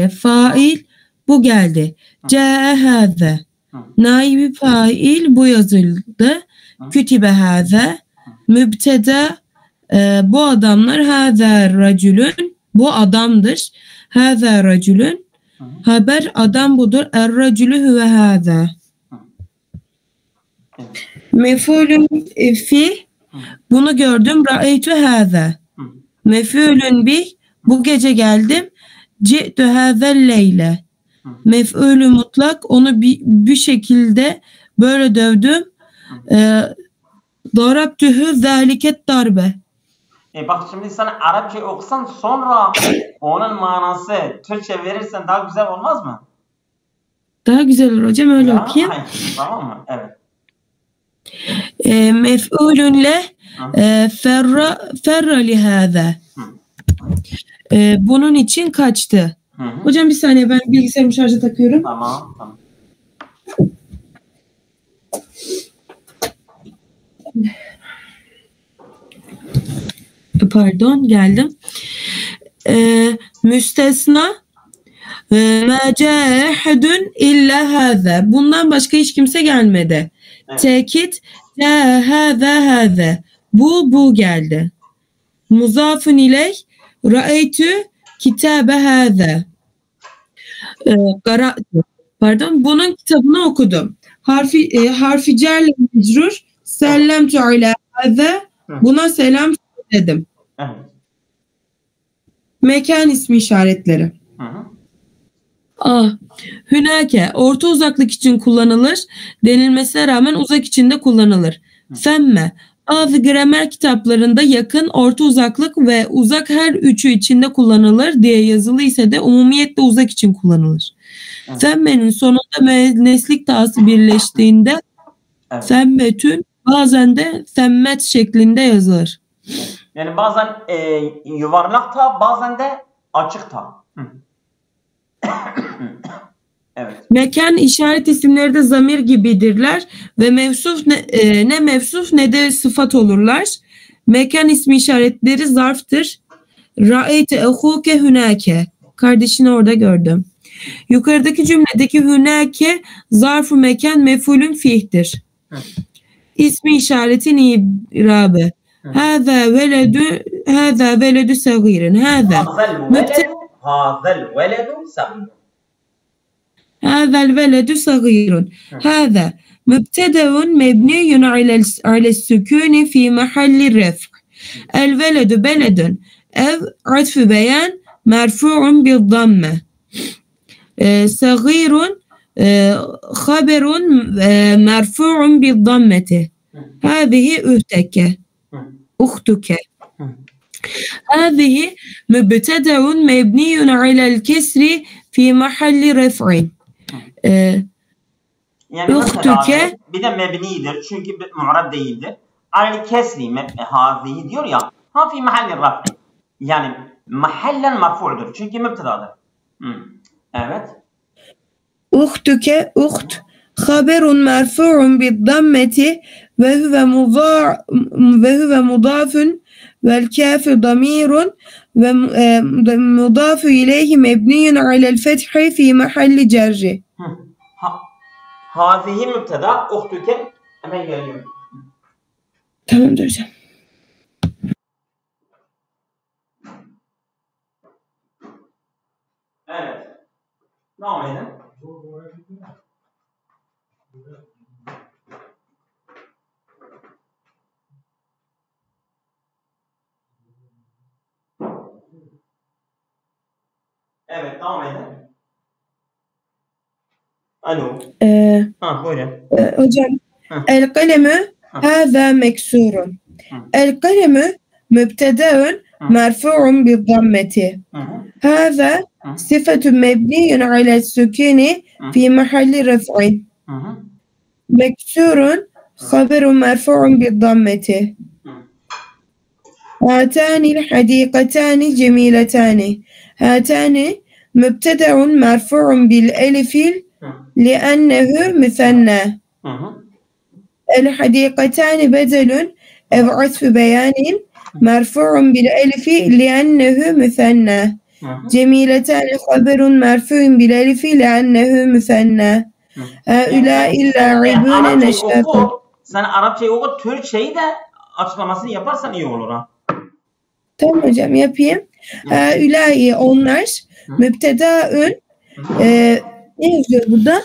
fail bu geldi. Câe hâze. Naibi fail bu yazıldı. Kütibe hâze. Mübteda bu adamlar. Hâze racülün bu adamdır. Hâze racülün haber adam budur. Er-racülü huve hâze. Mef'ulün fi bunu gördüm. Ra'eytu hâze. Mef'ulün bih bu gece geldim. Ci'tü hâzel leyle. Mef'ulü mutlak onu bir şekilde böyle dövdüm. Darabtühü zâliket darbe. Bak şimdi sen Arapça okusan sonra onun manası Türkçe verirsen daha güzel olmaz mı? Daha güzel olur hocam öyle okuyayım. Tamam mı? Evet. Mef'ulün leh ferra lihâze. Bunun için kaçtı. Hocam bir saniye ben bilgisayarımı şarja takıyorum. Tamam. Pardon geldim. Müstesna mâ câe ehedun illa hâze. Bundan başka hiç kimse gelmedi. Evet. Tekit câe hâze. Bu geldi. Muzafun ileyh ra'eytü kitabe hâze. Pardon bunun kitabını okudum. Harfi cerle mecrur sellemtu ala hâze. Buna selam dedim. Evet. Mekan ismi işaretleri. Hünake orta uzaklık için kullanılır. Denilmesine rağmen uzak için de kullanılır. Femme bazı gramer kitaplarında yakın, orta uzaklık ve uzak her üçü içinde kullanılır diye yazılı ise de umumiyetle uzak için kullanılır. Evet. Femmenin sonunda neslik tası birleştiğinde femmetün bazen de femmet şeklinde yazılır. Yani bazen yuvarlak ta bazen de açık ta. Evet. Mekan işaret isimleri de zamir gibidirler ve mevsuf ne mevsuf ne de sıfat olurlar. Mekan ismi işaretleri zarftır. Ra'eyte ehuke hünake. Kardeşini orada gördüm. Yukarıdaki cümledeki hünake zarf-ı mekan mef'ulün fih'tir. İsmi işaretin irabı. Hâzâ veledü sagîrin. هذا الولد صغير هذا مبتدأ مبني على السكون في محل رفع الولد بلد أو عطف بيان مرفوع بالضمة صغير خبر مرفوع بالضمة هذه أختك هذه مبتدأ مبني على الكسر في محل رفع yani mesela bir de mebnidir çünkü mu'rab değildir. Aynı kesri hazihi diyor ya. Ha fi mahalli rafi. Yani mahallen marfu'dur çünkü mübtedadır. Evet. Uhtuke uht haberun merfu'un bid-dammeti ve huve mudafun vel kâfu damirun ve mudafu ileyhi mebniyun alel fethi fi mahalli cerri. Hazihi mübteda, uhtuke hemen geliyor. Tamamdır hocam. Evet. Devam edelim. Evet, devam edelim. Alo. Buyurun. Hocam. El-kalemü hâzâ meksurun. El-kalemü mübtedeun merfu'un bi-dammeti. Hâzâ sıfatun mebniyun alel-sükûni fi mahalli raf'in. Meksurun haberun merfu'un bi-dammeti. هاتان الحديقتان جميلتان هاتان مبتدأ مرفوع بالألف لأنه مثنى الحديقتان بدل أو عطف بيان مرفوع بالألف لأنه مثنى Cemiletani haberun merfu'un bil elifi le'ennehu müfenne. Haulâi lâ'ibûne neşâtun. Sen Arapçayı oku, Türkçeyi de açıklamasını yaparsan iyi olur ha. Tamam hocam, yapayım. Haulâi onlar, mübtedaün, ne yazıyor burada?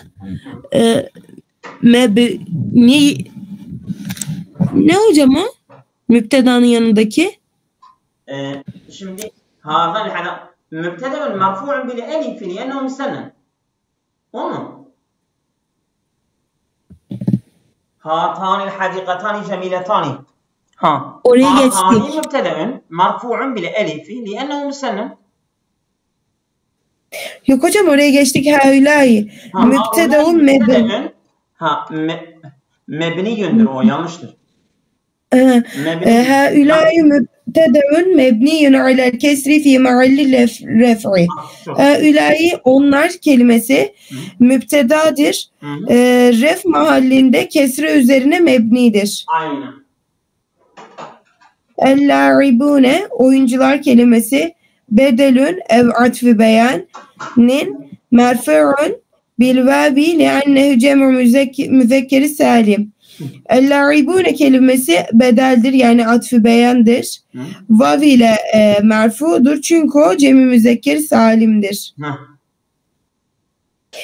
Ne hocam o? Mübtedanın yanındaki? Şimdi hâzâ mübtedaün merfu'un bil elifi li'ennehu müsenne. O mu? Hâtâni'l hadîkatâni cemîletâni. Ha. Oraya geçtik. Hâtâni mübtedaün merfu'un bil elifi li'ennehu müsenne. Yok hocam, oraya geçtik. Haulâi mübtedaun mebni. Mebniyündür, o yanlıştır. Haulâi mübtedaun mebniyun alel kesri fi mahalli ref'i. Haulâi onlar kelimesi mübtedadır. Ref mahallinde kesre üzerine mebnidir. Aynen. El-lâ'ibûne oyuncular kelimesi bedelün ev atfi beyanin merfu'un bil vabi li'annehu cem'u müzekkeri salim. El-lâ'ibûne kelimesi bedeldir, yani atfi beyandır. Vav ile merfudur çünkü o cem'i müzekkeri salimdir.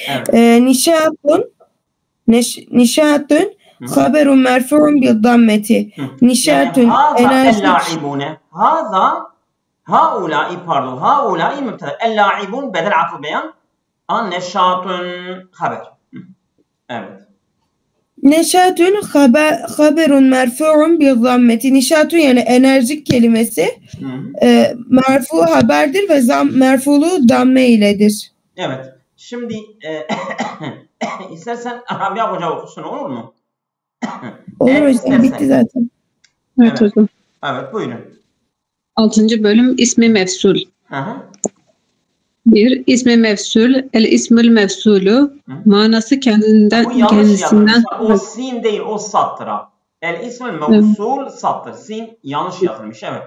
Evet. Nişatun haberun merfu'un bil dammeti. Nişatun enerji. Haulâi mübteda. El-lâ'ibûn bedel atfu beyan. Neşâtun haber. Evet. Neşatun haberun merfu'un bil dammeti. Nişatun yani enerjik kelimesi merfu haberdir ve merfulu damme iledir. Evet. Şimdi istersen Rabia Hoca okusun, olur mu? Olur hocam, bitti zaten. Evet hocam. Evet, buyurun. 6. bölüm ismi mefsul. Bir, ismi mefsul, el ismül mefsulü, manası kendisinden. O sin değil, o sattır ha. El ismül mefsul sattır. Sin yanlış yazılmış, evet.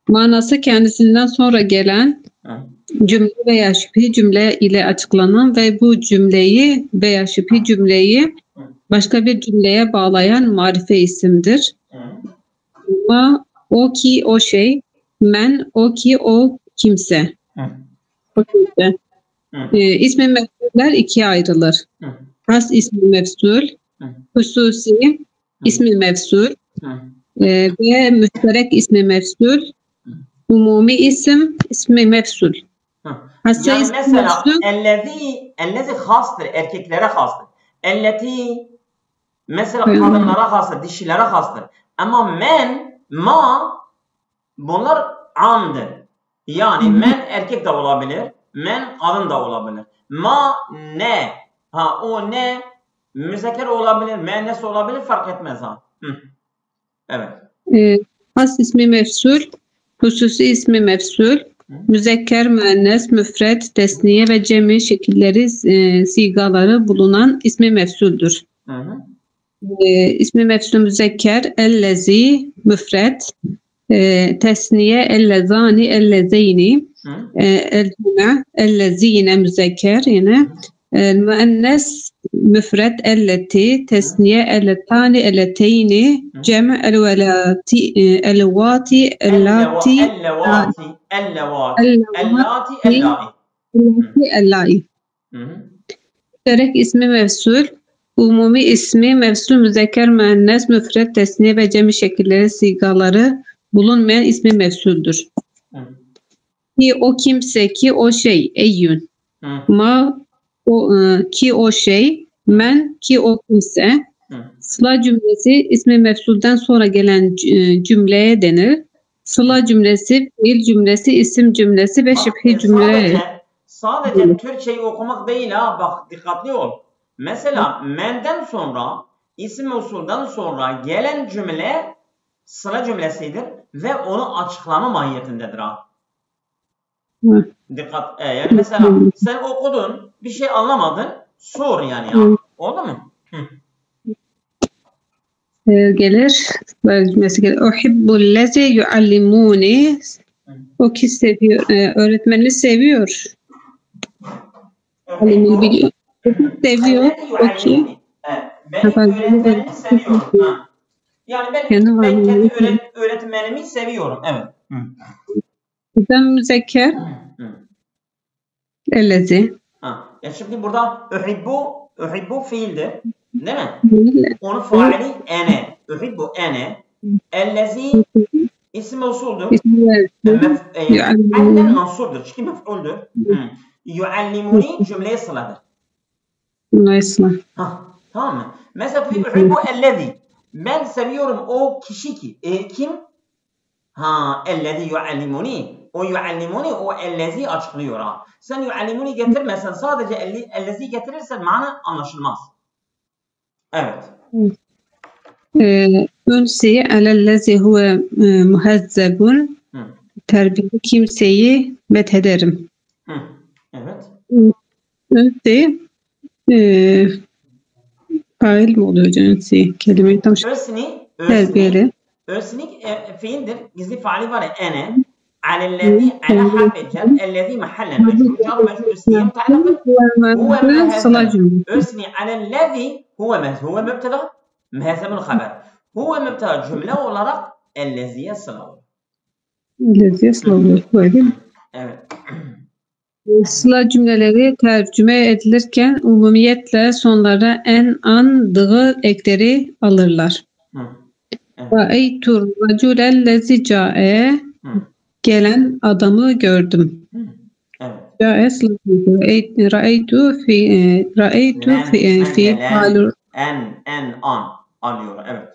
Manası kendisinden sonra gelen cümle veya şüphi cümle ile açıklanan ve bu cümleyi veya şüphi cümleyi başka bir cümleye bağlayan marife isimdir. Ma o ki o şey, men o ki o kimse. O kimse. İsmi mefsuller ikiye ayrılır. Has ismi mefsul, hususi ismi mefsul ve müşterek ismi mefsul, umumi isim ismi mefsul. Yani mesela ellezi hastır, erkeklere hastır. Elleti mesela kadınlara hastır, dişilere hastır. Ama ma bunlar amdır. Yani men erkek de olabilir, men kadın da olabilir. Ma ne? O ne? Müzekker olabilir, müennes olabilir, fark etmez ha. Evet. Has ismi mefsul, hususi ismi mefsul, müzekker, müennes, müfret, tesniye ve cemi şekilleri, sigaları bulunan ismi mefsuldür. İsmi mefsul müzekker, ellezi, müfret, tesniye, ellezani, ellezeyni, el-cüme, ellezine müzekker yine, müennes, müfret, elleti, tesniye, elletani, elleteyni, cem, elvelati, elvati, ellati, ellai. Müşterek ismi mefsul, umumi ismi mefsul, müzekker, müennes, müfret, tesniye ve cemi şekilleri, sigaları bulunmayan ismi mefsuldür. Ki o kimse, ki o şey, eyyün. Ma ki o şey, men ki o kimse. Sıla cümlesi ismi mefsulden sonra gelen cümleye denir. Sıla cümlesi, fiil cümlesi, isim cümlesi ve şüphi cümle. Sadece Türkçeyi okumak değil ha, bak dikkatli ol. Mesela menden sonra, isim mevsuldan sonra gelen cümle sıla cümlesidir ve onu açıklama mahiyetindedir ha. Dikkat. Yani mesela sen okudun, bir şey anlamadın, sor yani ya. Oldu mu? Gelir. Mesela uhibbullezi yuallimuni O ki seviyor. Öğretmenini seviyor. Alimini biliyor. Seviyor. O ki. Benim öğretmenimi seviyorum. Ha. Yani ben kendi öğretmenimi seviyorum. Evet. Ben müzekker. Ellezi. Şimdi burada uhibbu fiildir. Değil mi? Onun faili ene. Uhibbu ene. Ellezi isim mevsuldur. Allen mansubdur. Çünkü mef'uldür. Yuallimuni cümleye sıladır. Tamam mı? Mesela uhibbu ellezi. Ben seviyorum o kişi ki. Kim? Ellezi yuallimuni. O yuallimuni o ellezi açıklıyor. Sen yuallimuni getirmezsen sadece ellezi getirirsen mana anlaşılmaz. Evet. Ünsi alellezi huve muhazzebun. Terbiyeli kimseyi methederim. Evet. Ünsi fail mi oluyor ünsi? Kelimeyi tam terbiyeli. Ösnik fiildir. Gizli faali var ya ene. Alellezi ala harficer. Ellezi mahallen. Mecbur car mecbur isniye mutallakın. Huve muhazzeb. Ösni alellezi huve mübteda. Muhazzebul haber. Huve mübteda cümle olarak elleziye sıla olur. Elleziye sıla olur. Evet. Sıla cümleleri tercüme edilirken umumiyetle sonlara en, an, dığı ekleri alırlar. Ra'eytur raculellezi ca'e. Gelen adamı gördüm. Ca'e sıla cümle. Ra'eytu fi halur. En an alıyor. Evet.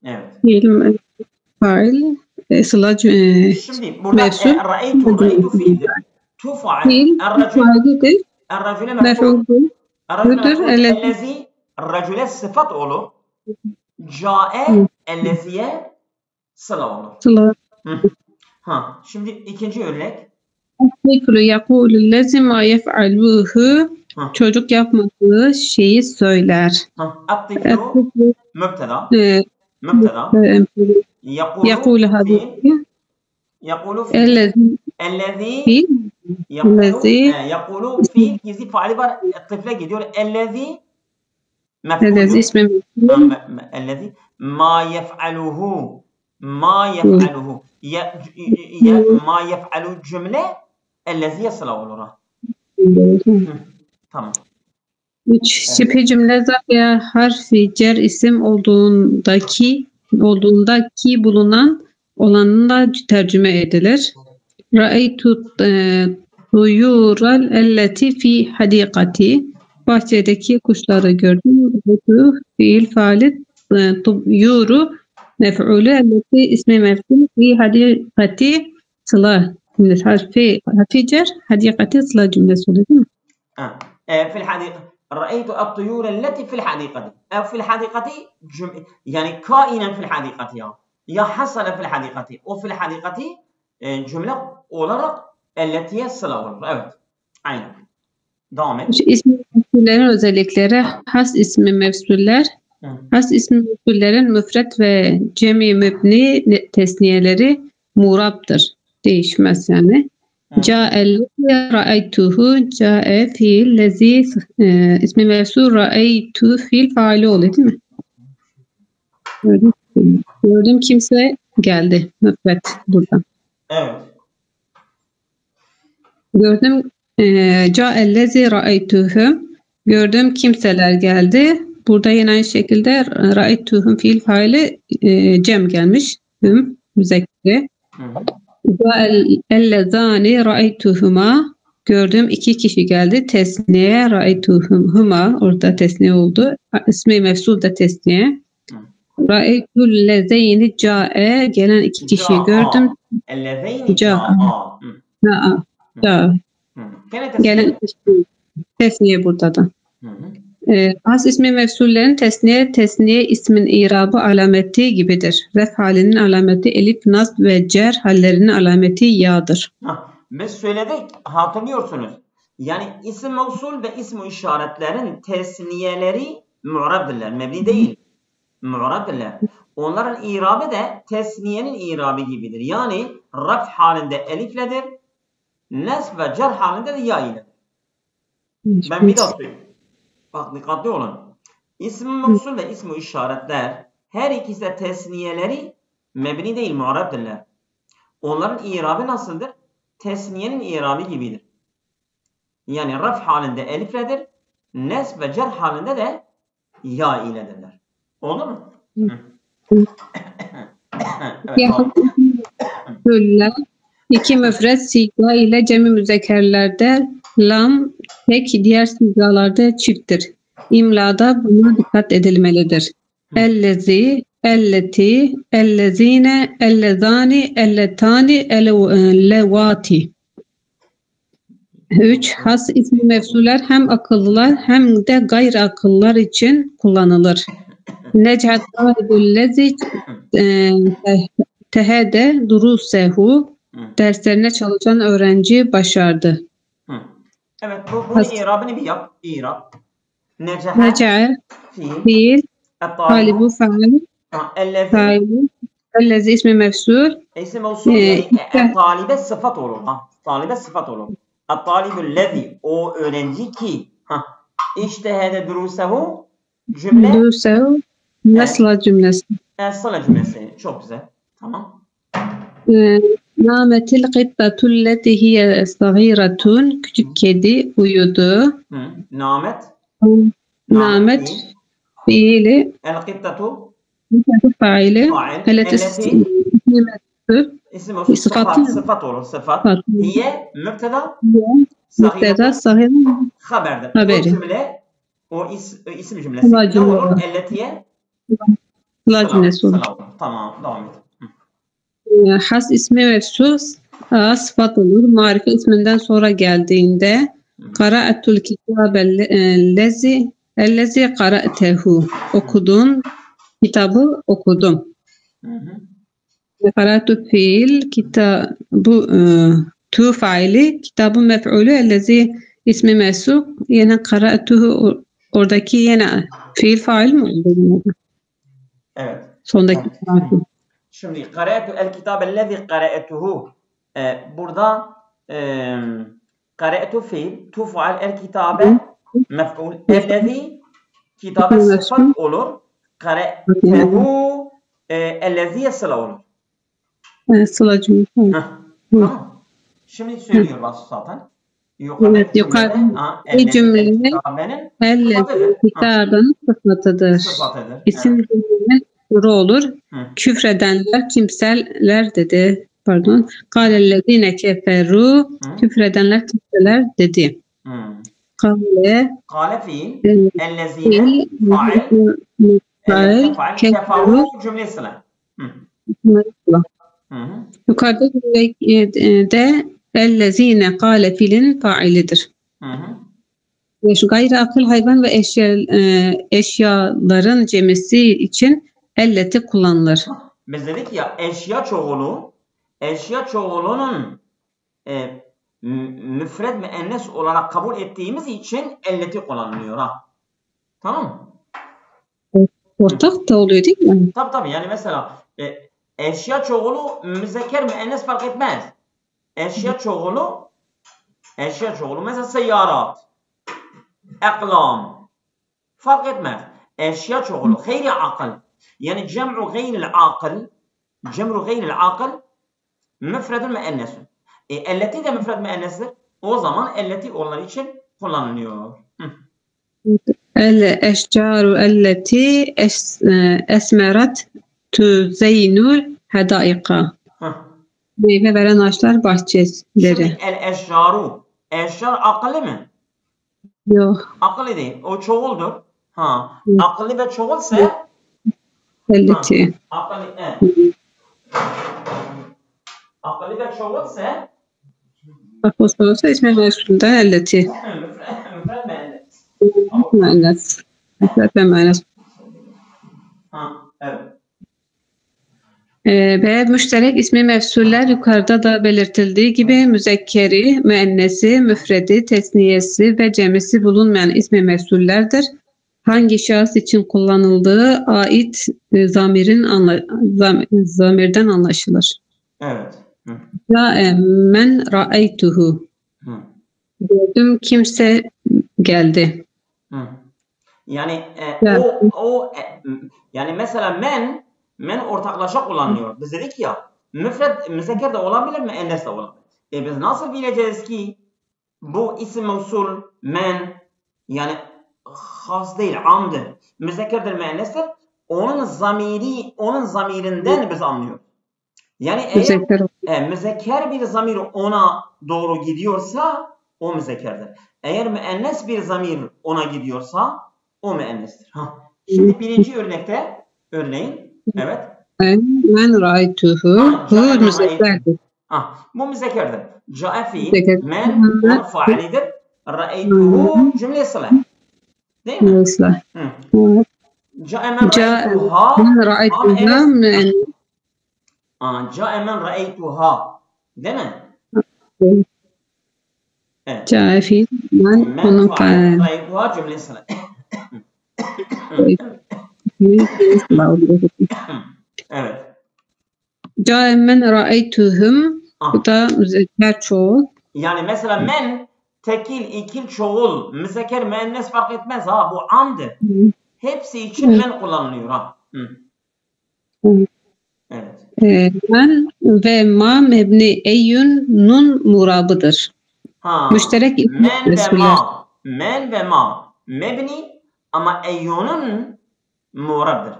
Evet. Fail sıla cümle. Şimdi burada ra'eytu fiildir. Tu fail. Er-racule mef'ul. Ellezi er-racule sıfat olur. Ca'e elleziye sıla olur. Sıla. Şimdi ikinci örnek. Tekru yakulu lezi ma yef'aluhu. Çocuk yapmadığı şeyi söyler. At-tiflu mübteda. Yakulu hadisi. Yakulu fiil. Ellezi yakulu fiil gizli faali var. Tifle gidiyor. Ellezi ellezi ismi ellezi ma yef'aluhu ma yef'aluhu ma yef'alu cümle ellezi yasla olur. Tamam. 3. Şibhi cümle veya harfi cer isim olduğunda ki bulunan olanla tercüme edilir. Ra'eytu tuyural elleti fi hadikati. Bahçedeki kuşları gördüm. Bu fiil faali tuyuru mef'ulü elleti ismi mef'ul fi hadikati sıla. Harfi cer hadikati sıla cümlesi oluyor değil mi? في الحديقة رأيت الطيور التي في الحديقة أو في الحديقة يعني كائنا في الحديقة يا حصل في الحديقة وفي الحديقة جملة olarak التي صلة olur. Evet. Aynen. Devam et. İsmi mevsullerin özellikleri has ismi mevsuller. Has ismi mevsullerin müfret ve cemi mübni tesniyeleri murabdır. Değişmez yani. Ca'ellezi ra'aytuhu ca'e fiil lezi ismi mevsul ra'aytu fiil faali oluyor değil mi? Gördüm kimse geldi. Müfret buradan. Evet. Gördüm ca'ellezi ra'aytuhu gördüm kimseler geldi. Burada yine aynı şekilde ra'aytuhum fiil faali cem gelmiş. Hüm müzekkeri. Ellezani ra'aytuhuma gördüm iki kişi geldi. Tesniye ra'aytuhuma orada tesniye oldu. İsmi mefsul da tesniye. Ra'aytullezeyni ca'e gelen iki kişiyi gördüm. Ellezeyni ca'a. Gelen tesniye burada da. Has ismi mefsullerin tesniye ismin irabı alameti gibidir. Ref halinin alameti elif, nasb ve cer hallerinin alameti ya'dır. Biz söyledik, hatırlıyorsunuz. Yani isim mevsul ve ism işaretlerin tesniyeleri mu'rabdırlar. Mebni değil. Mu'rabdırlar. Onların irabı da tesniyenin irabı gibidir. Yani raf halinde elifledir. Nesb ve cer halinde de ya ile. Ben bir daha söyleyeyim. Bak dikkatli olun. İsm-i mevsul ve ism-i işaretler her ikisi de tesniyeleri mebni değil mu'rabdırlar. Onların irabı nasıldır? Tesniyenin irabı gibidir. Yani raf halinde elifledir. Nesb ve cer halinde de ya iledirler. Oldu mu? Evet, iki müfred siga ile cem-i müzekkerlerde lam tek, diğer sigalarda çifttir. İmlada buna dikkat edilmelidir. Ellezi, elleti, ellezine, ellezani, elletani, ellevati. 3. Has ismi mevsuller hem akıllılar hem de gayri akıllılar için kullanılır. Nechat talibüllezi tehede durusehu, derslerine çalışan öğrenci başardı. Evet, bunun irabını bir yap. İrab. Neca'a fiil, talibu fail, ellezi ismi mevsul. İsmi mevsul yani talibe sıfat olur. Talibe sıfat olur. At-talibüllezi, o öğrenci ki İçtehede durusehu cümle. Durusehu nasla cümlesi. Nasla cümlesi. Çok güzel. Tamam. Nametil qittatul leti hiye sagiratun, küçük kedi uyudu. Namet. Namet fiili. El qittatu faili. Elleti sıfat olur. Sıfat. Hiye mübteda. Mübteda sahih haberdir. Haberi. O cümle, o isim cümlesi ne olur? Elletiye sıla cümlesi olur. Tamam, devam et. Has ismi mevsul sıfat olur. Marife isminden sonra geldiğinde qara'atul kitabellezi ellezi qara'tehu, okudun kitabı okudum. Qara'tu fiil kitabu tu faili, kitabın mef'ulü, ellezi ismi mevsul, yine qara'tuhu oradaki yine fiil fail mi oldu? Evet. Sondaki fail. Şimdi qara'tu el kitabellezi qara'tuhu, burada qara'tu fiil, tu fail, el kitabe mef'ul, ellezi kitabe sıfat olur, qara'tuhu elleziye sıla olur. Sıla cümlesi. Tamam. Şimdi söylüyor bak zaten. Evet, yukarıda cümlenin ellezi kitabın sıfatıdır. İsim cümlenin soru olur. Küfredenler kimseler dedi. Pardon. Kâlellezîne keferû, küfredenler kimseler dedi. Kâle fiil, ellezîne fail, keferû cümlesine. Yukarıda cümlede ellezîne kâle fiilin failidir. Şu gayri akıl hayvan ve eşyaların cemisi için elleti kullanılır. Biz dedik ya eşya çoğulunun müfred müennes olarak kabul ettiğimiz için elleti kullanılıyor ha. Tamam mı? Ortak da oluyor değil mi? Tabii yani mesela eşya çoğulu müzekker müennes fark etmez. Eşya çoğulu mesela seyyarat, eklam fark etmez. Eşya çoğulu gayri akıl. Yani cem'u gayril akıl müfredül müennes. Elleti de müfred müennesdir. O zaman elleti onlar için kullanılıyor. El-eşcaru elleti esmerat tuzeynul hedaika. Meyve veren ağaçlar bahçeleri. Şimdi el-eşcaru. Eşcar akıllı mı? Yok. Akıllı değil. O çoğuldur. Akıllı ve çoğulsa elleti. Akıllı ve çoğulsa Akıllı olsa ismi mevsulden elleti. Müennes. Müfred ve müennes. Evet. Ve müşterek ismi mevsuller yukarıda da belirtildiği gibi müzekkeri, müennesi, müfredi, tesniyesi ve cemisi bulunmayan ismi mevsullerdir. hangi şahıs için kullanıldığı ait zamirden anlaşılır. Evet. Men ra'aytuhu. Gördüm, kimse geldi. Yani Evet. yani mesela men ortaklaşa kullanılıyor. Biz dedik ya müfred müzekker de olabilir, müennes de olabilir. Biz nasıl bileceğiz ki bu isim mevsul men yani has değil, amdır. Müzekkerdir, müennestir. Onun zamirinden biz anlıyoruz. Yani eğer müzekker bir zamir ona doğru gidiyorsa o müzekkerdir. Eğer müennes bir zamir ona gidiyorsa o müennestir. Şimdi birinci örnekte örneğin evet. Men ra'aytuhu. Hu müzekkerdir. Bu müzekkerdir. Ca'a fiil, men onun faalidir. Ra'aytuhu cümle sıla. Değil mi? Mesela. Ca'a men ra'aytuha. Ca'a men ra'aytuha. Değil mi? Evet. Ca'a fiil, men onun faali. Ra'aytuha cümle sıla. Evet. Ca'a men ra'aytuhum. Bu da müzekker çoğul. Yani mesela men tekil, ikil, çoğul, müzekker, müennes fark etmez ha. Bu amdır. Hepsi için men kullanılıyor ha. Evet. Men ve ma mebni eyyun nun murabıdır. Müşterek men ve ma mebni ama eyyunun murabdır.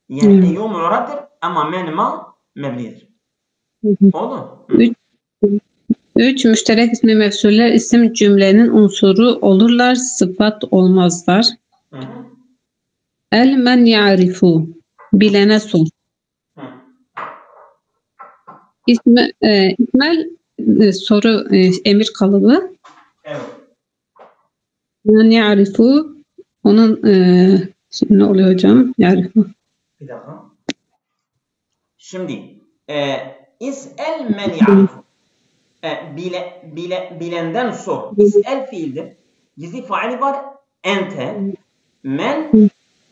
Yani eyyun murabdır ama men ma mebnidir. Oldu. 3. Müşterek ismi mefsuller isim cümlenin unsuru olurlar, sıfat olmazlar. El men ya'rifu. Bilene sor. İsmel soru emir kalıbı. Evet. Men ya'rifu. Onun şimdi ne oluyor hocam? Ya'rifu. Bir dakika. Şimdi is'el men ya'rifu. Bilenden sor. İs'el fiildir. Gizli faali var. Ente. Men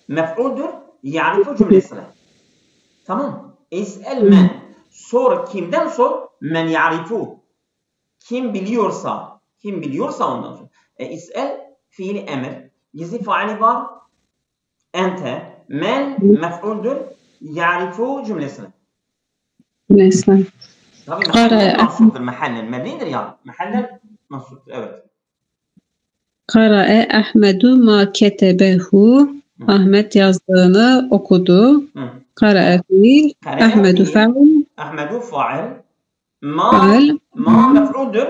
mef'uldur. Ya'rifu cümlesine. Tamam. İs'el men. Sor. Kimden sor? Men ya'rifu. Kim biliyorsa ondan sonra. İs'el fiili emir. Gizli faali var. Ente. Men mef'uldur. Ya'rifu cümlesine. Mesela. Tabii mahallen mansuptur. Mahallen mebnidir yani. Mahallen mansuptur. Evet. Kara'e Ahmedu ma ketebehu. Ahmet yazdığını okudu. Kara'e fiil. Ahmedu fa'il. Ahmedu fa'il. Ma mef'uldur.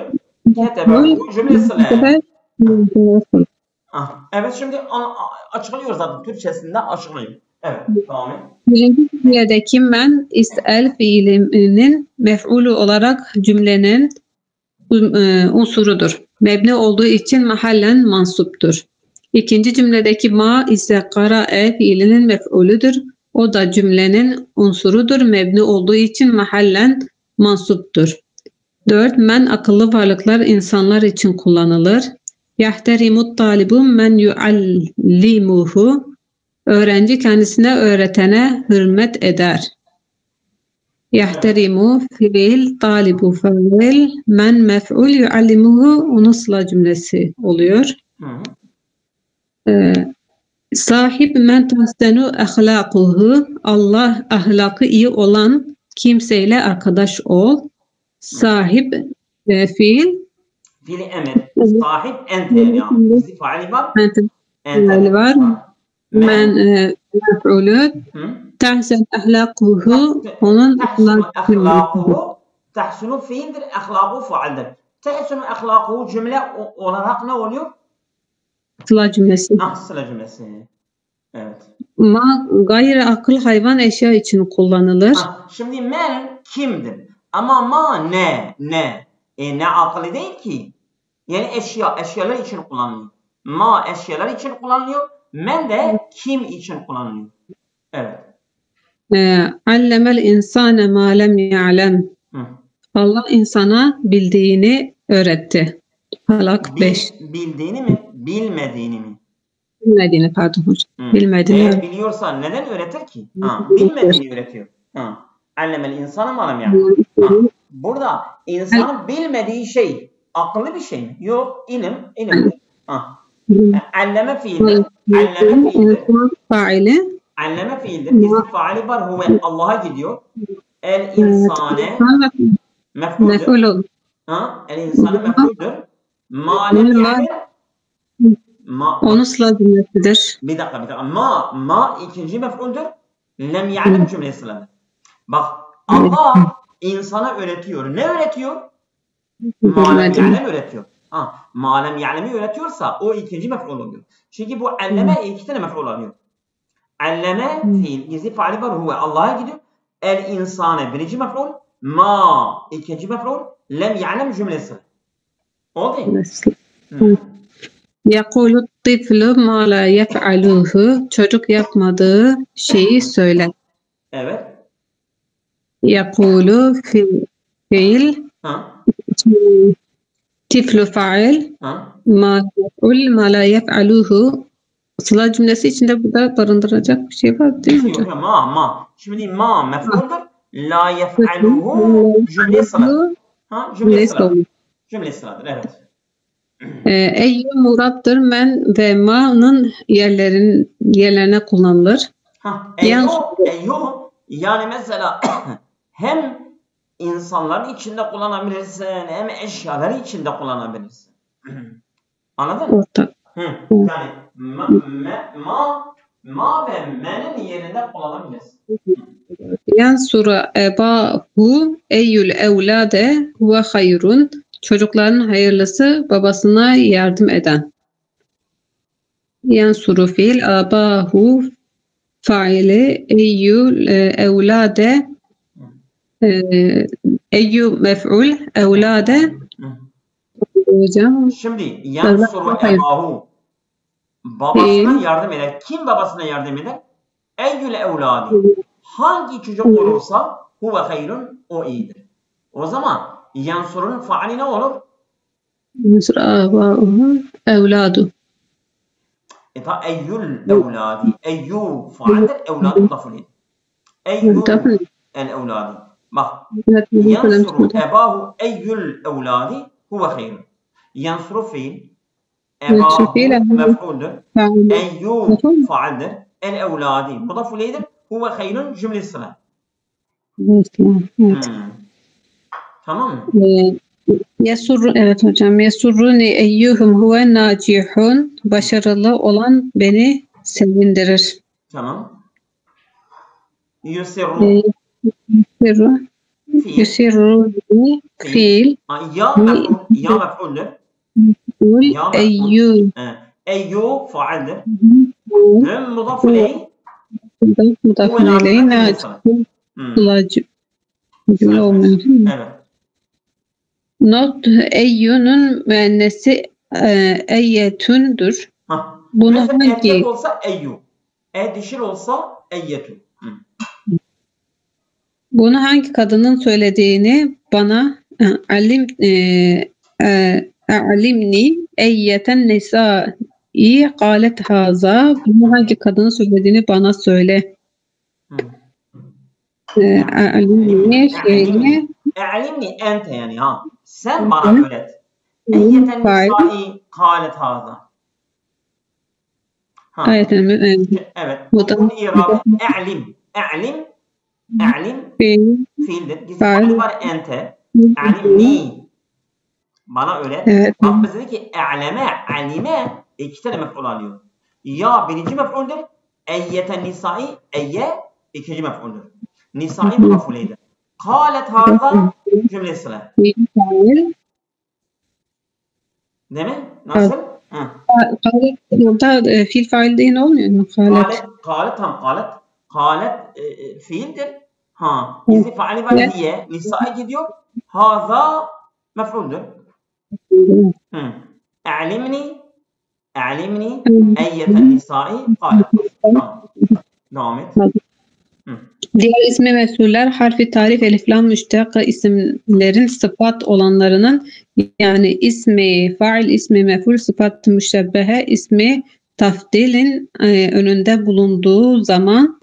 Ketebehu cümlesine. Evet, şimdi açıklıyor zaten. Türkçesinden açıklıyor. Evet, tamam. Birinci cümledeki men is'el fiilinin mef'ulü olarak cümlenin unsurudur. Mebni olduğu için mahallen mansuptur. İkinci cümledeki ma ise kara'e fiilinin mef'ulüdür. O da cümlenin unsurudur. Mebni olduğu için mahallen mansuptur. 4. Men akıllı varlıklar insanlar için kullanılır. Yahterimut talibu men yuallimuhu. Öğrenci kendisine öğretene hürmet eder. Yahtarimu fiil, talibu fail, men mef'ul, yuallimuhu onun sıla cümlesi oluyor. Sahip men tahsenu ahlakuhu. Allah ahlakı iyi olan kimseyle arkadaş ol. Sahip fiil. Fiil emir. Sahip ente yani. Faali var. Ente var. Men mef'ulü. Tahsen ahlakuhu onun tahsunu fiildir, ahlaku faaldir. Tahsunu ahlakuhu cümle olarak ne oluyor? Sıla cümlesi. Sıla cümlesi. Evet. Ma gayri akıl hayvan eşya için kullanılır. Şimdi men kimdir? Ama ma ne? Ne akıllı değil ki. Yani eşyalar için kullanılıyor. Ma eşyalar için kullanılıyor. Men de kim için kullanılıyor. Evet. Allemel insane ma lem ya'lem. Allah insana bildiğini öğretti. Halak 5. Bildiğini mi? Bilmediğini mi? Bilmediğini pardon hocam. Bilmediğini. Eğer biliyorsa neden öğretir ki? Bilmediğini öğretiyor. Allemel insana malem yani. Burada insanın bilmediği şey akıllı bir şey mi? Yok, ilimdir. Alleme fiildir. Alleme fiildir. İsim faali var. Huve Allah'a gidiyor. El insane mef'uldür. El insane mef'uldür. Malem yani onun sıla cümlesidir. Bir dakika. Ma ikinci mef'uldür. Lem ya'lem cümlesidir. Bak Allah insana öğretiyor. Ne öğretiyor? Malem ya'lem öğretiyor. Malem ya'lemi öğretiyorsa o ikinci mef'ul oluyor. Çünkü bu alleme iki tane mef'ul oluyor. Alleme fiil gizli faali var. Huve Allah'a gidiyor. El insane birinci mef'ul. Ma ikinci mef'ul. Lem ya'lem cümlesi. Oldu mu? Yakulu tiflu ma la yef'aluhu. Çocuk yapmadığı şeyi söyler. Evet. Yakulu fiil. Tiflu fail. Ma yef'ul ma la yef'aluhu. Sıla cümlesi içinde burada barındıracak bir şey var değil mi hocam? Ma. Şimdi ma mef'uldur. La yef'aluhu cümle sıla. Cümle sıladır. Evet. Eyyü murattır. Men ve ma'nın yerlerine kullanılır. Eyyü yani mesela hem insanların içinde kullanabilirsin hem eşyaların içinde kullanabilirsin. Anladın mı? Yani ma ve me'nin yerinde kullanabilirsin. Yansuru ebahu eyyül evlade huve hayrun. Çocukların hayırlısı babasına yardım eden. Yansuru fiil abahu faili eyyül evlade eyyü mef'ul evlade. Hocam. Şimdi yansuru ebahu babasına yardım eder. Kim babasına yardım eder? Eyyül evladi. Hangi çocuk olursa huve hayrun o iyidir. O zaman yansurun faali ne olur? Yansur abahu evladu. Eyyül evladi. Eyyü faaldir. Evladu mudafun. Eyyül el evladi. Bak. Yansuru ebahu eyyül evladi huve hayrun. Yansuru fiil. Ebahu mef'uldür. Eyyü faaldir. El evladi mudafun ilaydir. Huve hayrun cümlesine. Tamam mı? Evet hocam. Yesurruni eyyuhum huve nacihun. Başarılı olan beni sevindirir. Tamam. Yusirru. Yusirru fiil. Ya mef'uldür. Eyyuh. Eyyuh faaldir. Hem mudafun ileyh. Mudafun ileyh nacihun. Cümle olmuyor değil mi? Evet. Not eyyunun müennesi eyyetündür. Bunu hangi? Erkek olsa eyyu. Dişil olsa eyyetün. Bunu hangi kadının söylediğini bana alimni eyyeten nisai galet haza. Bunu hangi kadının söylediğini bana söyle. Alimni ente yani sen bana öğret. Eyyeten nisai galet haza. Evet. Bunun irabı a'lim fiildir. Gizli var ente. A'limni. Bana öğret. Evet. Bak biz dedik ki alime iki tane mef'ul alıyor. Ya birinci mef'uldür. Eyyeten nisai eyye ikinci mef'uldür. Nisai mudafuleydir. Kalet haza cümlesine. Değil mi? Nasıl? Kalet fiil fail değil olmuyor mu? Kalet fiildir. Gizli faali var diye nisai gidiyor. Haza mef'uldür. A'limni eyyeten nisai kalet. Devam et. Diğer ismi mesuller harfi tarif elif lam müştaka isimlerin sıfat olanlarının yani ismi fail, ismi mef'ul, sıfat müşebbehe, ismi tafdilin önünde bulunduğu zaman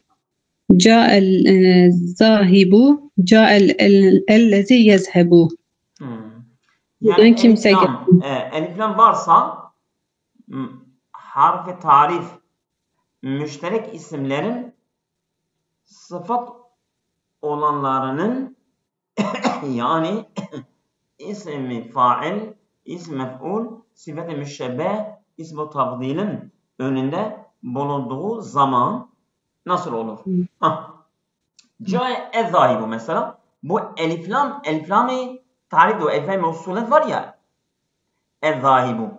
ca'el zahibu ca'el ellezi yezhebu. Yani kimse elif lam varsa harf-i tarif müşterek isimlerin sıfat olanlarının yani ismi fail, ism mef'ul, sıfat-ı müşebbeh, ism-i tafdilin önünde bulunduğu zaman nasıl olur? Cae ez-zahibu mesela. Bu elif lam tarif o elif lam mevsulet var ya, ez-zahibu.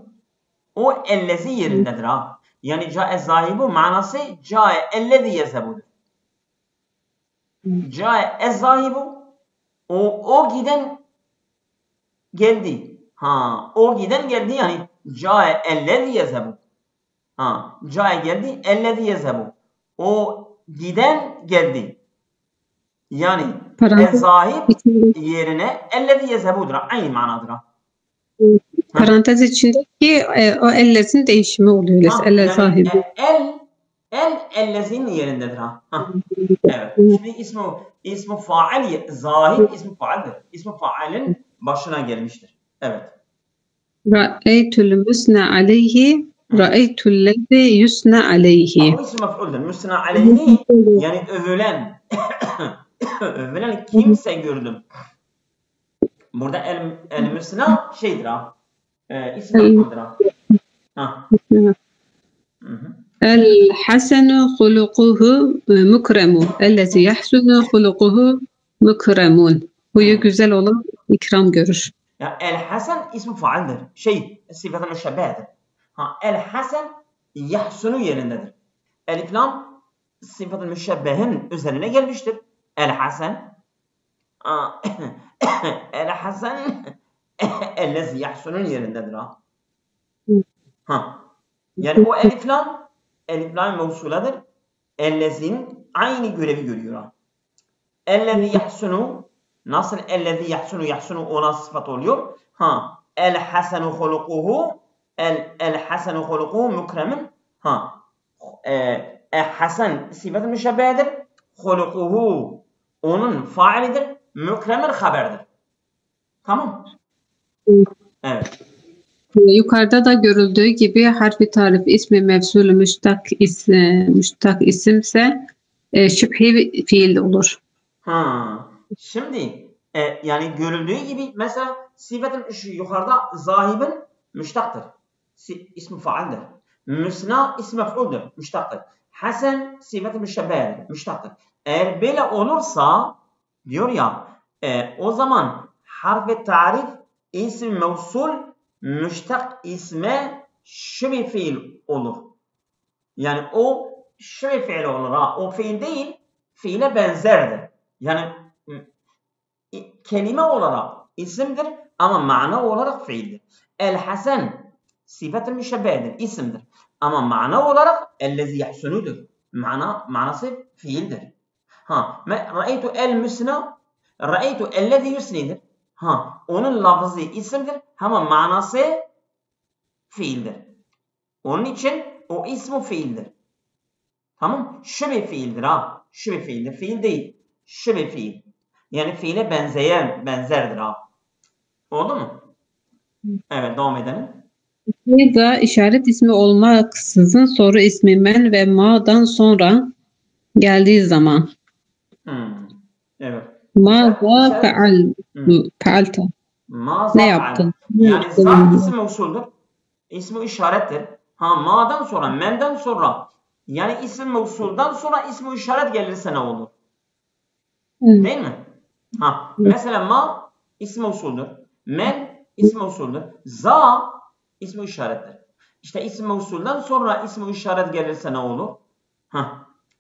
O ellezi yerindedir ha. Yani cae ez-zahibu manası cae ellezi yezhebudur. Cae ez-zahibu o giden geldi. O giden geldi yani cae ellezi yezhebu. Cae geldi ellezi yezhebu. O giden geldi. Yani ez-zahib yerine ellezi yezhebudur. Aynı manadır. Parantez içindeki o ellezin değişimi oluyor. Elle sahibi. Ellezin yerindedir. Evet. Şimdi ismu fail, zahib ismu faildir. İsmu failin başına gelmiştir. Evet. Ra'eytul musna aleyhi ra'eytullezi yusna aleyhi. Bu isim mef'uldür. Musna aleyhi yani övülen övülen kimse gördüm. Burada el-musna şeydir ha. İsim mef'uldür ha. El-hasenu hulukuhu mukremu. Ellezi yahsunu hulukuhu mukremun. Huyu güzel olan ikram görür. Ya el-hasen ismi faildir. Sıfatı müşebbehdir. El-hasen yahsunu yerindedir. Elif lam sıfatı müşebbehin üzerine gelmiştir. El-hasen el-hasen ellezi yahsunun yerindedir ha. Yani o elif lam mevsuladır. Ellezin aynı görevi görüyor ha. Ellezi yahsunu nasıl ellezi yahsunu ona sıfat oluyor? El-hasenu hulukuhu el-hasenu hulukuhu mukremin el-hasen sıfatı müşebbehedir. Hulukuhu onun failidir. Mükremin haberdir. Tamam. Evet. Yukarıda da görüldüğü gibi harfi tarif ismi mevsul müştak isimse şüphi fiil olur. Şimdi yani görüldüğü gibi mesela sıfatın yukarıda zahibin müştaktır. İsmi faaldir. Müsna ismi mef'uldür. Müştaktır. Hasen sıfatı müşebbehedir. Müştaktır. Eğer böyle olursa diyor ya o zaman harf-i tarif isim mevsul müştak isme şüphe fiil olur. Yani o şüphe fiil olur ha. O fiil değil, fiile benzerdir. Yani kelime olarak isimdir ama mana olarak fiildir. El-hasen sıfat-ı müşebbehedir, isimdir. Ama mana olarak ellezi yahsunudur. Manası fiildir. Ra'eytu el-müsna ra'eytu ellezi yusnidir. Onun lafzı isimdir ama manası fiildir. Onun için o ismi fiildir. Tamam? Şüphe fiildir ha. Şüphe fiildir. Fiil değil. Şüphe fiil. Yani fiile benzerdir ha. Oldu mu? Evet, devam edelim. Da işaret ismi olmaksızın soru ismi men ve ma'dan sonra geldiği zaman. Evet. Mâzâ fealta. Ne yaptın? Yani za isim mevsuldür. İsmi işarettir. Ma'dan sonra, menden sonra yani isim mevsuldan sonra ismi işaret gelirse ne olur? Değil mi? Mesela ma isim mevsuldür. Men isim mevsuldür. Za ismi işarettir. İşte isim mevsuldan sonra ismi işaret gelirse ne olur?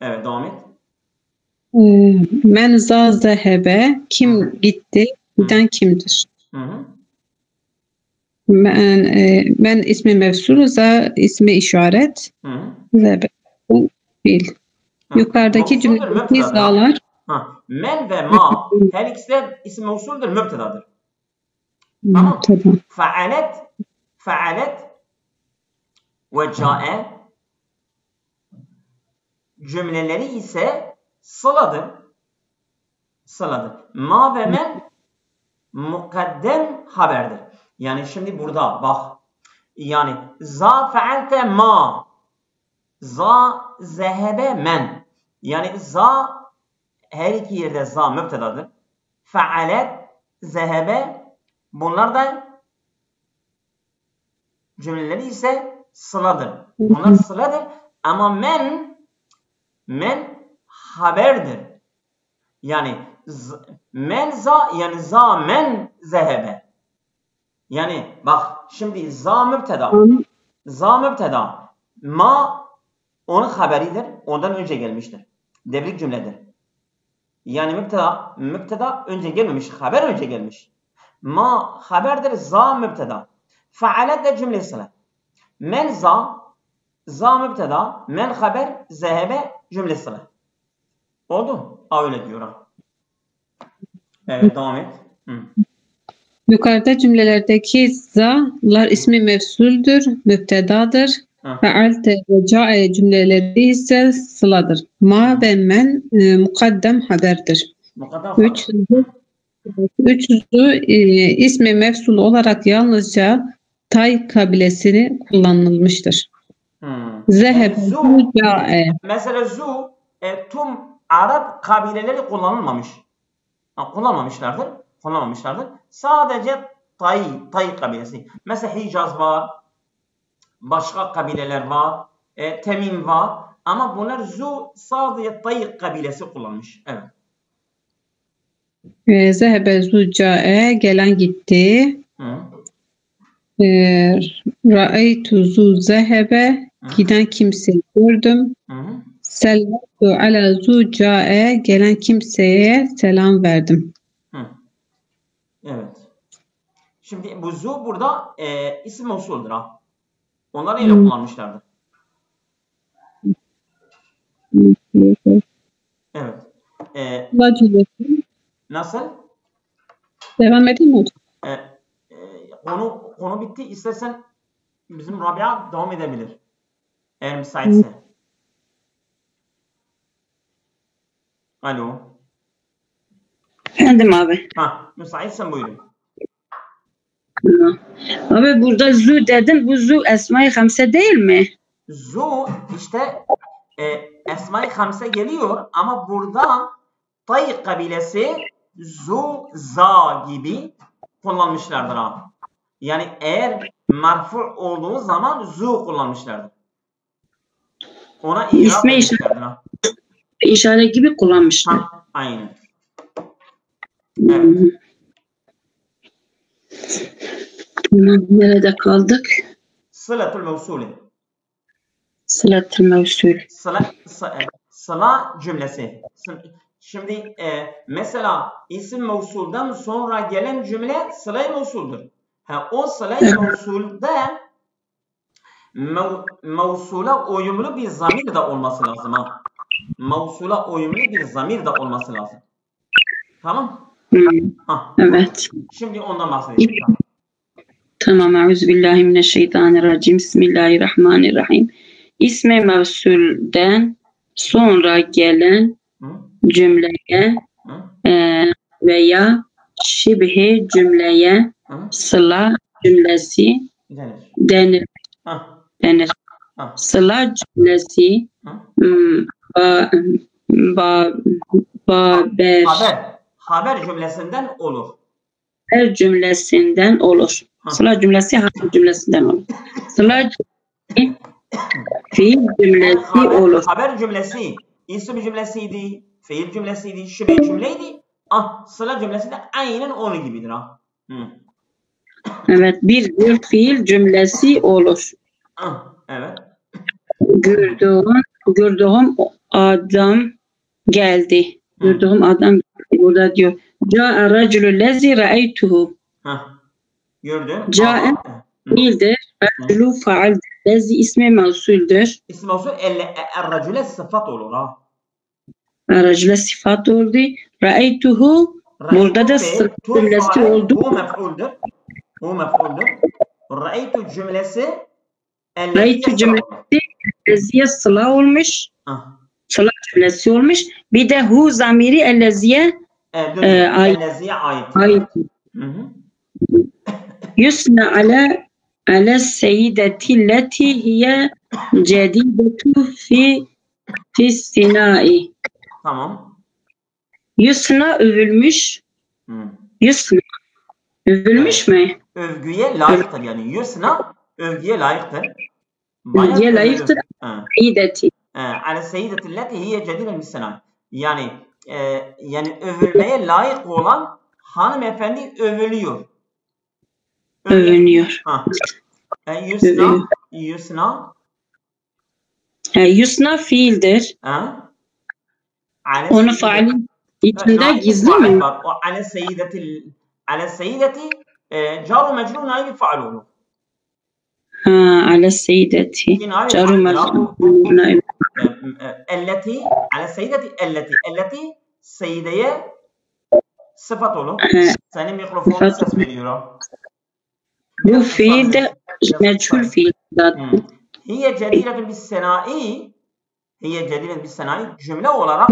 Evet, devam et. Men za zehebe, kim gitti, giden kimdir? Men ismi mevsul, za ismi işaret, zehebe fiil. Yukarıdaki cümledeki zalar. Men ve ma her ikisi de isim mevsuldür, mübtedadır. Tamam. Faalet ve ca'e cümleleri ise sıladır. Sıladır. Ma ve men mukaddem haberdir. Yani şimdi burada bak. Yani za fealte ma. Za zehebe men. Yani za her iki yerde za müptedadır. Fealet, zehebe bunlar da cümleleri ise sıladır. Bunlar sıladır ama men haberdir. Yani men za yani za men zehebe. Yani bak şimdi za müpteda. Za müpteda. Ma onun haberidir. Ondan önce gelmiştir. Devrik cümledir. Yani müpteda önce gelmemiş. Haber önce gelmiş. Ma haberdir. Za müpteda. Faalet de cümle sıla. Men za müpteda. Men haber. Zehebe cümle sıla. Oldu? Öyle diyor. Evet, devam et. Yukarıda cümlelerdeki za'lar ismi mevsuldür, müptedadır. Fealte ve ca'e cümleleri ise sıladır. Ma ve men mukaddem haberdir. Üçüncü ismi mevsul olarak yalnızca Tay kabilesini kullanılmıştır. Zeheb zu ca'e. Mesela zu tüm Arap kabileleri kullanmamışlardır. Sadece Tay kabilesi. Mesela Hicaz var, başka kabileler var, Temim var ama bunlar zu sadece Tay kabilesi kullanmış. Evet. Zehebe zu ca'e gelen gitti. Ra'aytu zu zehebe giden kimseyi gördüm. Sellatu ala zu ca'e gelen kimseye selam verdim. Evet. Şimdi bu zu burada isim mevsuldur ha. Onlar neyle kullanmışlardır? Evet. Nasıl? Devam edeyim mi hocam? Konu bitti. İstersen bizim Rabia devam edebilir. Eğer müsaitse. Alo. Efendim abi. Müsaitsen buyurun. Abi burada zu dedim. Bu zu Esma-i Hamse değil mi? Zu işte Esma-i Hamse geliyor ama burada Tay kabilesi zu za gibi kullanmışlardır abi. Yani eğer marfu olduğu zaman zu kullanmışlardır. Ona İsmi işaret gibi kullanmışlar. Aynen. Evet. Nerede kaldık? Sılatul mevsul. Sılatul mevsul. Sıla cümlesi. Şimdi mesela isim mevsuldan sonra gelen cümle sıla-i mevsuldur. O sıla-i mevsulda mevsula uyumlu bir zamir de olması lazım. Mevsula uyumlu bir zamir de olması lazım. Tamam? Evet. Şimdi ondan bahsedeceğim. Tamam. Euzubillahimineşşeytanirracim. Bismillahirrahmanirrahim. İsmi mevsulden sonra gelen cümleye veya şibhi cümleye sıla cümlesi denir. Sıla cümlesi haber cümlesinden olur. Haber cümlesinden olur. Sıla cümlesi haber cümlesinden olur. Sıla fiil cümlesi olur. Haber cümlesi isim cümlesiydi, fiil cümlesiydi, şibhi cümleydi. Sıla cümlesi de aynen onun gibidir. Evet, bir fiil cümlesi olur. Evet. Gördüğüm adam geldi. Gördüğüm adam geldi. Burada diyor. Câ'e racülü lezi ra'eytuhu. Gördüm. Câ'e fiildir. Racülü faaldir. Lezi ismi mevsuldür. İsmi mevsul er-racüle sıfat olur. Er-racüle sıfat oldu. Ra'eytuhu burada da sıfat cümlesi oldu. Bu mef'uldür. Ra'eytu cümlesi Ra'eytu cümlesi leziye sıla olmuş. cümlesi olmuş. Bir de hu zamiri elleziye Elleziye ait. Hı hı. Yusna ala seyyideti leti hiye cedidetu fi sinai. Tamam. Yusna övülmüş. Yusna övülmüş mü? Övgüye layıktır yani. Yusna övgüye layıktır. Övgüye layıktır. Seyyideti. Ala seyyideti leti hiye cedidetu fi sinai. Yani övülmeye layık olan hanımefendi övülüyor. Övünüyor. Yusna fiildir. Onu failin içinde gizli mi? Ale seyyideti caru mecrur naibi faal olur. Ale seyyideti caru mecrur naibi. Elleti ale seyyideti elleti seyyideye sıfat olur. Senin mikrofonun ses veriyor. Bu fiil de meçhul fiil zaten. Hiye cediretun bis senai. Hiye cediretun bis senai cümle olarak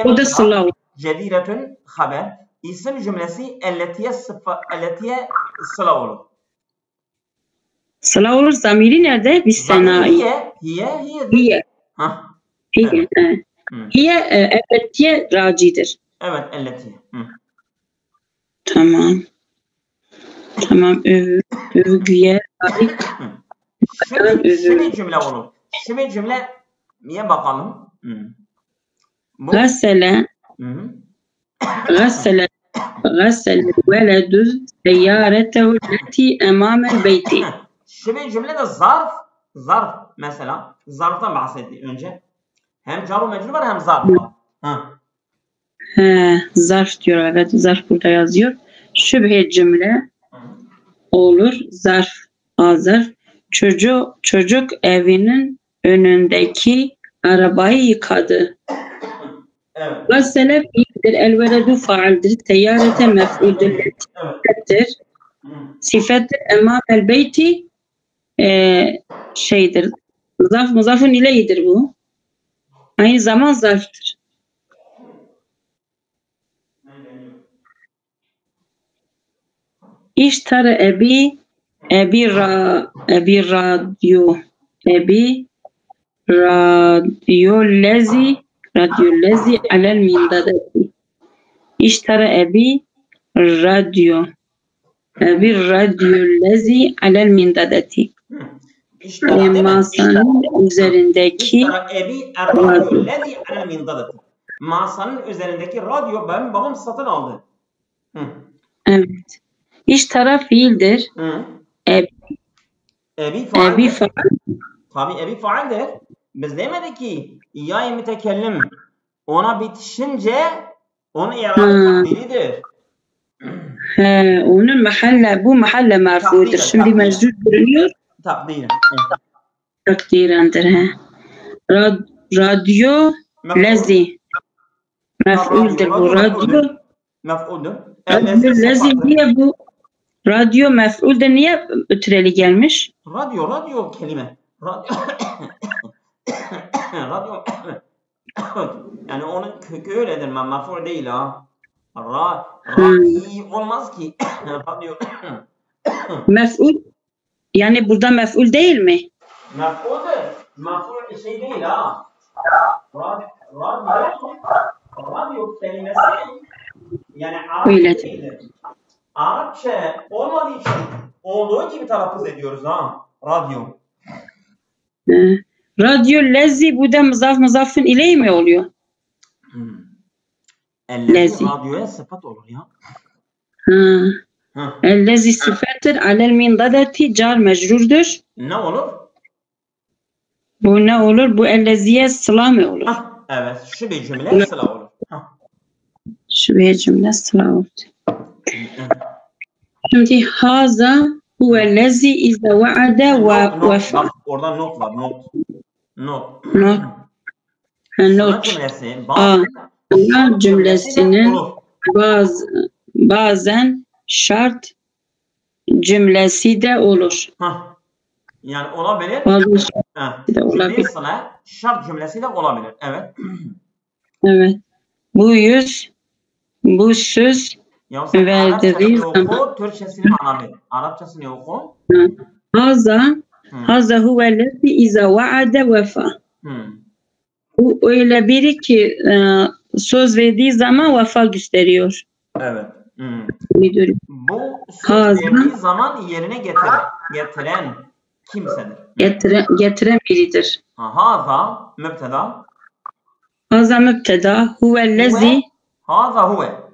o da sıla. Cediretun haber. İsim cümlesi elletiye sıla olur. Sıla olur. Zamiri nerede? Bis senai. Hiye. Hiye elletiye racidir. Evet elletiye. Tamam. Tamam. Övgüye ait. Şimdi cümle olur. Şimdi cümleye bakalım. Gasele veledu seyyaretehu leti emamel beyti. Şimdi cümlede zarf mesela. Zarftan bahsetti önce. Hem car-ı mecrur var hem zarf var. Zarf diyor, evet, zarf burada yazıyor. Şübhe cümle olur. Zarf, zarf. Çocuk evinin önündeki arabayı yıkadı. Evet. Gasele fiildir. El veledu faaldir. Seyyarete mef'uldür. Sifettir. Emam el beyti şeydir. Zarf muzafın ileyhidir bu. Aynı zaman zarftır. İştara ebi radyolezi alel mindadati. İştara ebi radyolezi alel mindadati. Masanın üzerindeki masanın üzerindeki radyo benim babam satın aldı. Evet. İştara fiildir. Ebi faal. Tabii ebi faaldir. Biz demedik ki ya mütekellim ona bitişince onun i'rabı takdiridir. Onun bu mahalle merfudur. Şimdi mecrur görünüyor. Takdirendir. Radyo lezi mef'uldür bu radyo. Mef'uldür. Radyo lezi niye bu? Radyo mef'uldür. Niye ötüreli gelmiş? Radyo kelime. Radyo yani onun kökü öyledir. Mef'ul değil ha. Radyo olmaz ki. Radyo. Mef'ul yani burada mef'ul değil mi? Mef'uldur. Mef'ul şey değil ha. Radyo kelimesi yani Arapça değildir. Arapça olmadığı için olduğu gibi telaffuz ediyoruz ha. Radyo. Radyo lezi bu da muzafın iley mi oluyor? Lezi radyoya sıfat olur ya. Lezi sıfattır. Alel mindadati car mecrurdur. Ne olur? Bu ne olur? Bu elleziye sıla mı olur? Evet. Şu bir cümle sıla olur. Şu bir cümle sıla olur. Şimdi haza huvellezi izde vaade ve vefa. Orada not var. Not. Cümlesinin bazen şart cümlesi de olur. Yani olabilir. Cümle-i sıla şart cümlesi de olabilir. Evet. Evet. Bu söz Ya sen verdiği Arapçasını zaman oku, Türkçesini anlamıyor. Arapçasını oku. Haza huvellezi iza vaade vefa. Bu öyle biri ki söz verdiği zaman vefa gösteriyor. Evet. Müdür. Bu söz verdiği zaman yerine getiren kimsedir. Getiren biridir. Haza mübteda. Haza mübteda huvellezi. Haza huve.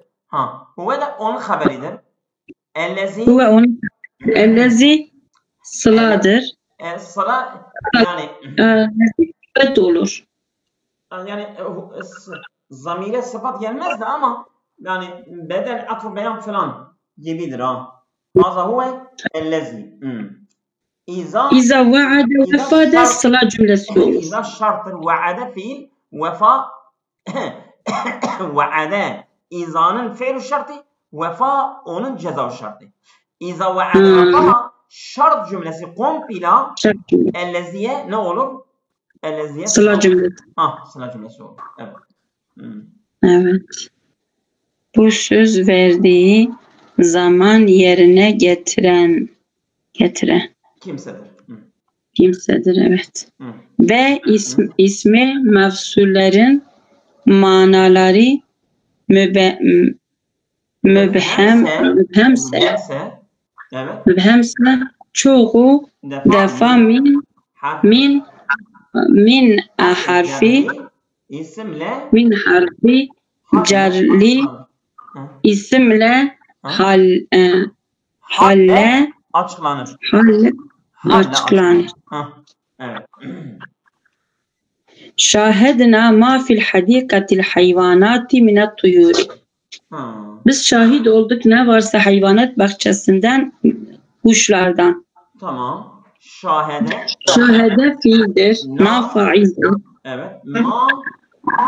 Huve de onun haberidir. Ellezi. Huve onun. Ellezi sıladır. Sıla yani. Evet olur. Yani zamire sıfat gelmez de ama yani bedel, atf, beyan falan gibidir ha. Haza huve ellezi. İza vaade vefa da sıla cümlesi olur. İza şarttır. Vaade fiil, vefa vaade izanın fiil şartı, vefa onun ceza şartı. İza vaade vefa şart cümlesi komple elleziye ne olur? Elleziye sıla cümlesi. Sıla cümlesi olur. Evet. Evet. Bu söz verdiği zaman yerine getiren kimsedir, evet. Ve ismi mefsullerin manaları mübhemse çoğu defa min harfi cerli isimle halle açıklanır. Evet. Şahedna ma fil hadikatil hayvanati minet tuyuri. Biz şahit olduk ne varsa hayvanat bahçesinden kuşlardan. Tamam. Şahede Fiildir. Ma faildir. Evet.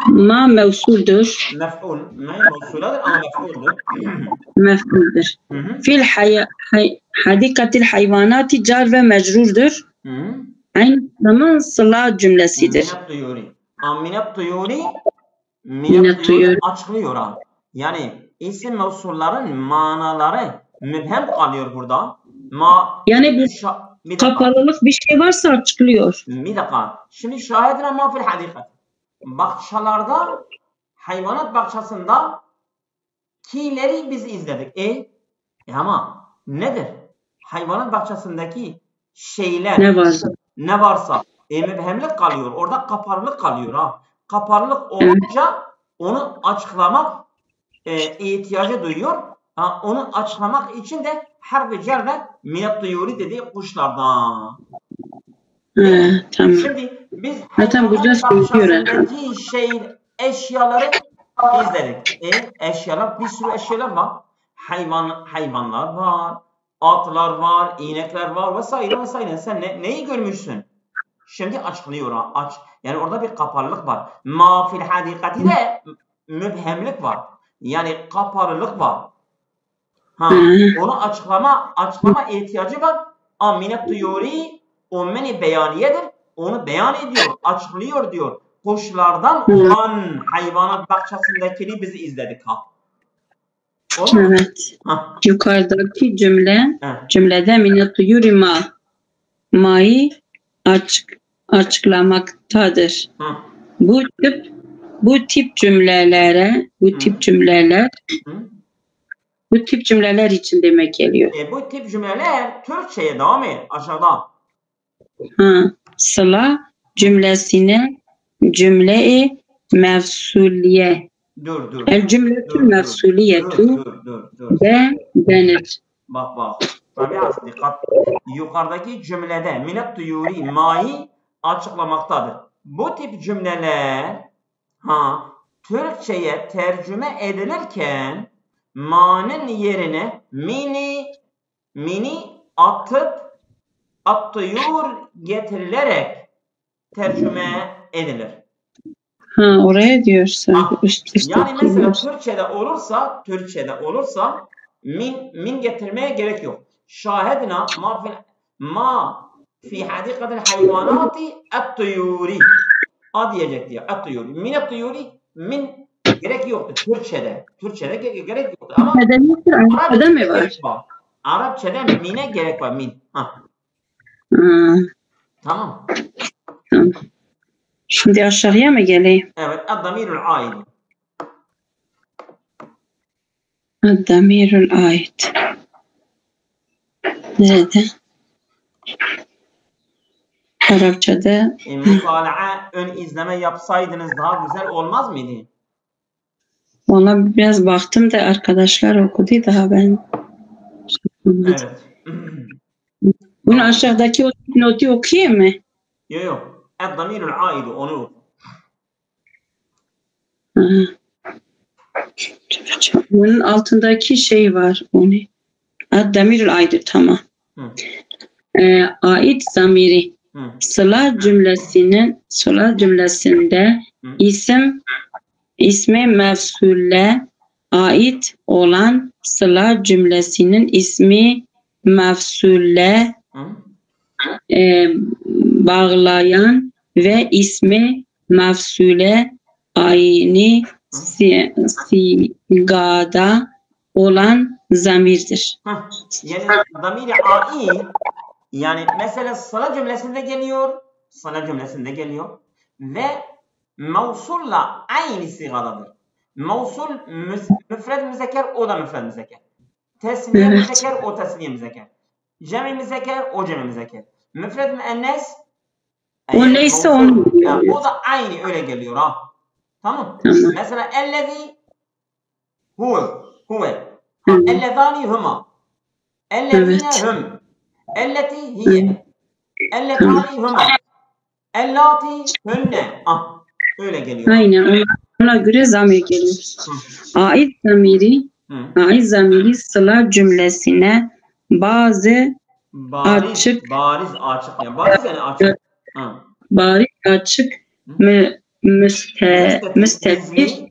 Ma mevsuldür. Mef'ul. Mevsuladır ama Mef'uldür. Fil hadikatil hayvanati car ve mecrurdur. Aynı zaman sıla cümlesidir. Minnet duyuri açıklıyor ha. Yani isim mevsulların manaları mübhem kalıyor burada. Yani bir kapalılık bir şey varsa açıklıyor. Bir dakika. Şimdi şahidine ma fil hadikat. Bahçelerde, hayvanat bahçesinde kileri biz izledik. Ama nedir? Hayvanat bahçesindeki şeyler ne varsa mübhemlik kalıyor. Orada kaparlık kalıyor ha. Kaparlık olunca onu açıklamak ihtiyacı duyuyor. Onu açıklamak için de harf-i cerre minnet duyuri dediği kuşlardan. Tamam. Şimdi biz hayvanat bahçesindeki eşyaları izledik. Eşyalar, bir sürü eşyalar var. Hayvanlar var, atlar var, inekler var vesaire vesaire. Sen neyi görmüşsün? Şimdi açıklıyor. Yani orada bir kaparlık var. Ma fil hadikati de mübhemlik var. Yani kaparlık var. Onu açıklama ihtiyacı var. Aminet duyuri o meni beyaniyedir. Onu beyan ediyor, açıklıyor diyor. Kuşlardan olan hayvanat bahçesindekini bizi izledik ha. Evet. Yukarıdaki cümlede minnet duyuri ma'yı açıklamaktadır. Bu tip cümleler için demek geliyor. Bu tip cümleler Türkçe'ye devam et aşağıda. Sıla cümlesine cümle-i mevsuliye. Dur. El cümletü mevsuliyetu denir. Bak. Biraz dikkat. Yukarıdaki cümlede minnet duyuri ma'yı açıklamaktadır. Bu tip cümleler Türkçe'ye tercüme edilirken ma'nın yerine mini attıyur getirilerek tercüme edilir. Oraya diyorsun. Yani mesela Türkçe'de olursa min getirmeye gerek yok. Şahedina ma fi hadikatil hayvanati et-tuyuri. A diyecek diyor. Et-tuyuri. Min et-tuyuri. Min gerek yoktu Türkçe'de. Türkçe'de gerek yoktu. Ama Arapçada mı var? Arapçada mine gerek var. Min. Ha. Tamam. Tamam. Şimdi aşağıya mı geleyim? Evet. Ad-damirul aid. Ad-damirul aid. Nerede? Arapçada. Mutala'a ön izleme yapsaydınız daha güzel olmaz mıydı? Ona biraz baktım da arkadaşlar okudu daha ben. Evet. Bunu aşağıdaki notu okuyayım mı? Yok. Ad-damirul aid onu oku. Bunun altındaki şey var. Onu. Ad-damirul aid tamam. Ait zamiri. Sıla cümlesinde ismi mevsulle ait olan sıla cümlesinin ismi mevsulle bağlayan ve ismi mevsule aynı sigada olan zamirdir. Yani zamiri ai yani mesela sıla cümlesinde geliyor ve mevsulla aynı sigadadır. Mevsul müfred müzekker o da müfred müzekker. Tesniye müzekker o tesniye müzekker. Cemi müzekker o cemi müzekker. Müfred müennes o neyse onu yani o da aynı öyle geliyor ha. Tamam. Mesela ellezî huve. Ellezâni huma. Ellezîne hum. Elleti hiye. Elletâni huma. Ellâti hünne. Öyle geliyor. Aynen ona göre zamir geliyor. Ait zamiri sıla cümlesine bariz açık müstefil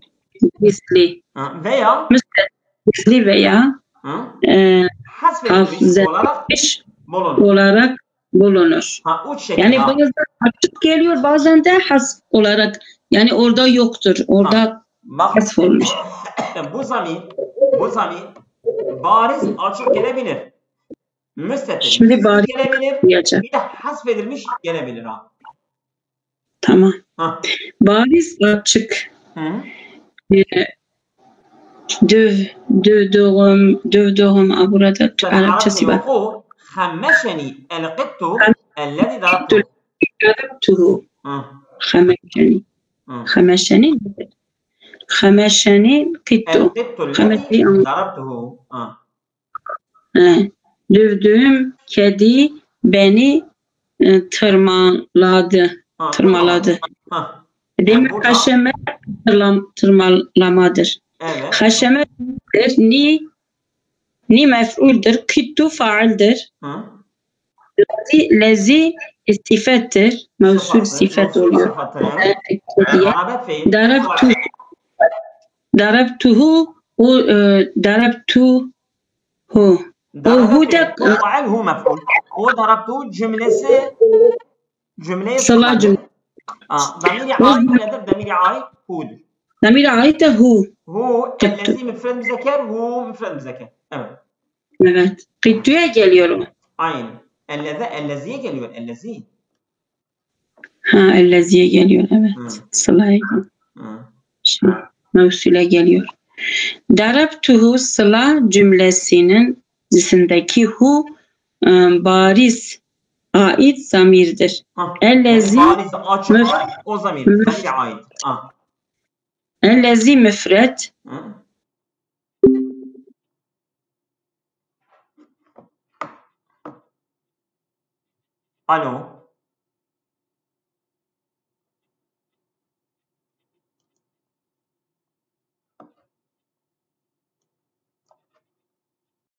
veya hafifletmiş olarak bulunur. Yani bazen açık geliyor, bazen de hasf olarak. Yani orada yoktur. Orada hasf olmuş. Bu zamir bariz açık gelebilir. Müstefil şimdi bariz gelebilir. diyeceğim. Bir de hasfedilmiş gelebilir ha. Tamam. Bariz açık. Dövdüğüm burada Arapçası var. خمشني القط الذي ضربته. خمشني قط. Dövdüğüm kedi beni tırmaladı. Demek haşemet tırmalamadır. Evet. Haşemet ni mef'uldir, kittu fa'ildir. Lezi sifettir. Mevsul sifet oluyor. Darabtuhu darabtuhu. Fail hu mef'ul. O darabtuhu cümlesi sıla cümle. Damiri ait nedir? Damiri ait hu'dur. Damiri ait de hu. Hu ellezi müfred müzekker, hu müfred müzekker. Evet. Evet. Kittu'ya geliyor. Aynen. Elleziye geliyor. Ellezi. Elleziye geliyor. Evet. Sıla'ya geliyor. Şimdi mevsule geliyor. Darabtuhu sıla cümlesinin dizindeki hu bariz ait zamirdir. Ellezi bariz açık o zamir. Zamiri ait. Ellezi müfred. Alo.